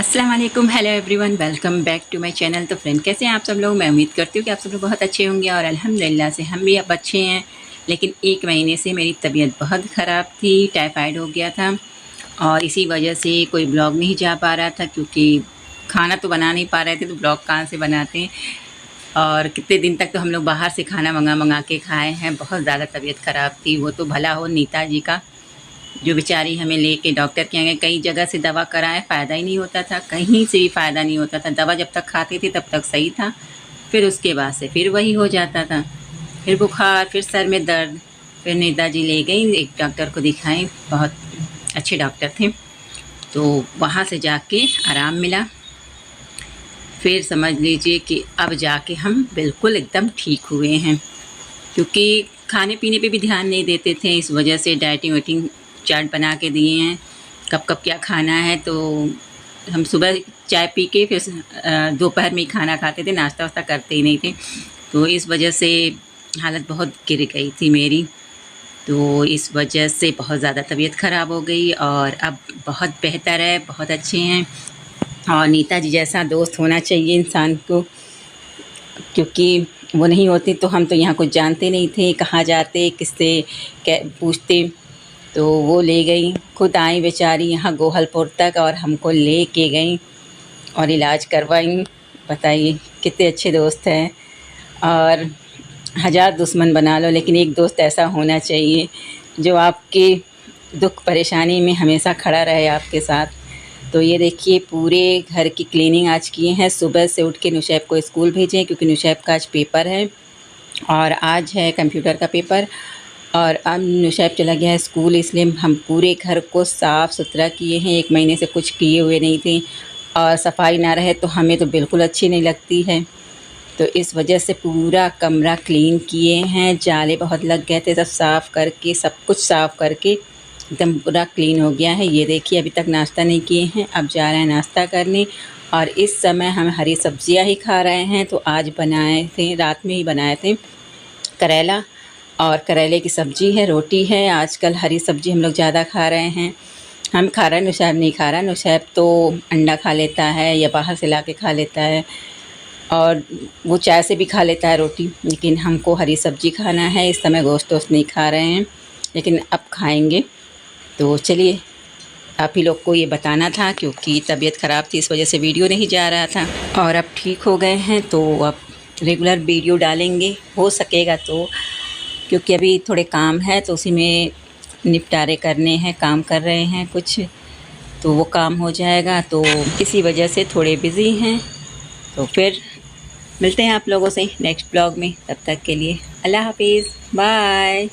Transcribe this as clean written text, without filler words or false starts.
अस्सलाम वालेकुम, hello everyone, welcome back to my channel. तो फ्रेंड, कैसे हैं आप सब लोग? मैं उम्मीद करती हूँ कि आप सब लोग बहुत अच्छे होंगे और अल्हम्दुलिल्लाह से हम भी अब अच्छे हैं। लेकिन एक महीने से मेरी तबीयत बहुत ख़राब थी, टाइफाइड हो गया था और इसी वजह से कोई ब्लॉग नहीं जा पा रहा था, क्योंकि खाना तो बना नहीं पा रहे थे तो ब्लॉग कहाँ से बनाते हैं। और कितने दिन तक तो हम लोग बाहर से खाना मंगा के खाए हैं। बहुत ज़्यादा तबीयत ख़राब थी। वो तो भला हो नीता जी का, जो बेचारी हमें लेके डॉक्टर के आगे कई जगह से दवा कराए, फ़ायदा ही नहीं होता था, कहीं से भी फ़ायदा नहीं होता था। दवा जब तक खाते थे तब तक सही था, फिर उसके बाद से फिर वही हो जाता था, फिर बुखार, फिर सर में दर्द। फिर नीता जी ले गई, एक डॉक्टर को दिखाई, बहुत अच्छे डॉक्टर थे, तो वहाँ से जाके आराम मिला। फिर समझ लीजिए कि अब जाके हम बिल्कुल एकदम ठीक हुए हैं, क्योंकि खाने पीने पे भी ध्यान नहीं देते थे। इस वजह से डाइटिंग वाइटिंग चार्ट बना के दिए हैं, कब कब क्या खाना है। तो हम सुबह चाय पी के फिर दोपहर में ही खाना खाते थे, नाश्ता वास्ता करते ही नहीं थे। तो इस वजह से हालत बहुत गिर गई थी मेरी। तो इस वजह से बहुत ज़्यादा तबीयत ख़राब हो गई और अब बहुत बेहतर है, बहुत अच्छे हैं। और नीता जी जैसा दोस्त होना चाहिए इंसान को, क्योंकि वो नहीं होती तो हम तो यहाँ कुछ जानते नहीं थे, कहाँ जाते, किससे पूछते। तो वो ले गई, खुद आई बेचारी यहाँ गोहलपुर तक और हमको ले के गई और इलाज करवाई। बताइए कितने अच्छे दोस्त हैं। और हज़ार दुश्मन बना लो, लेकिन एक दोस्त ऐसा होना चाहिए जो आपके दुख परेशानी में हमेशा खड़ा रहे आपके साथ। तो ये देखिए, पूरे घर की क्लीनिंग आज किए हैं। सुबह से उठ के नुशैब को स्कूल भेजें, क्योंकि नुशैब का आज पेपर है और आज है कंप्यूटर का पेपर। और अब नुशैब चला गया है स्कूल, इसलिए हम पूरे घर को साफ़ सुथरा किए हैं। एक महीने से कुछ किए हुए नहीं थे, और सफाई ना रहे तो हमें तो बिल्कुल अच्छी नहीं लगती है। तो इस वजह से पूरा कमरा क्लीन किए हैं। जाले बहुत लग गए थे, सब साफ़ करके, सब कुछ साफ़ करके एकदम पूरा क्लीन हो गया है। ये देखिए, अभी तक नाश्ता नहीं किए हैं, अब जा रहे हैं नाश्ता करने। और इस समय हम हरी सब्जियां ही खा रहे हैं। तो आज बनाए थे, रात में ही बनाए थे, करेला और करेले की सब्ज़ी है, रोटी है। आजकल हरी सब्ज़ी हम लोग ज़्यादा खा रहे हैं। हम खा रहे हैं, नुशैब नहीं खा रहा। नुशैब तो अंडा खा लेता है या बाहर से ला के खा लेता है, और वो चाय से भी खा लेता है रोटी। लेकिन हमको हरी सब्ज़ी खाना है। इस समय गोश्त वोश्त नहीं खा रहे हैं, लेकिन अब खाएंगे। तो चलिए, आप ही लोग को ये बताना था, क्योंकि तबीयत ख़राब थी, इस वजह से वीडियो नहीं जा रहा था। और अब ठीक हो गए हैं तो अब रेगुलर वीडियो डालेंगे, हो सकेगा तो, क्योंकि अभी थोड़े काम है तो उसी में निपटारे करने हैं, काम कर रहे हैं कुछ, तो वो काम हो जाएगा। तो इसी वजह से थोड़े बिज़ी हैं। तो फिर मिलते हैं आप लोगों से नेक्स्ट ब्लॉग में। तब तक के लिए अल्लाह हाफिज़, बाय।